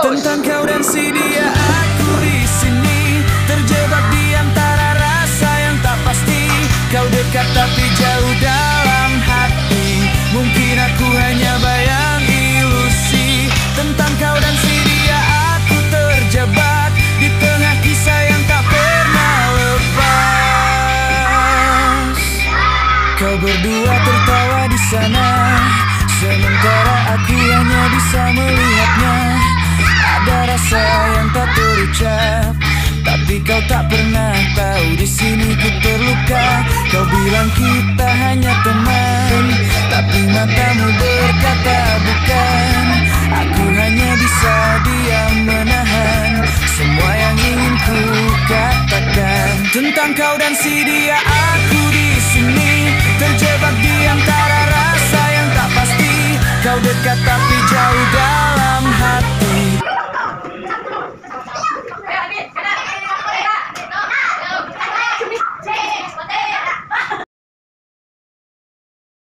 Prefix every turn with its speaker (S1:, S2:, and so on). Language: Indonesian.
S1: Tentang kau dan si dia, aku di sini terjebak di antara rasa yang tak pasti. Kau dekat tapi jauh dalam hati. Mungkin aku hanya bayang ilusi. Tentang kau dan si dia, aku terjebak di tengah kisah yang tak pernah lepas. Kau berdua tertawa di sana, sementara aku hanya bisa melihatnya. Ada rasa yang tak terucap, tapi kau tak pernah tahu di sini ku terluka. Kau bilang kita hanya teman, tapi matamu berkata bukan. Aku hanya bisa diam menahan semua yang ingin ku katakan. Tentang kau dan si dia, aku di sini terjebak di antara rasa yang tak pasti. Kau dekat tapi jauh dari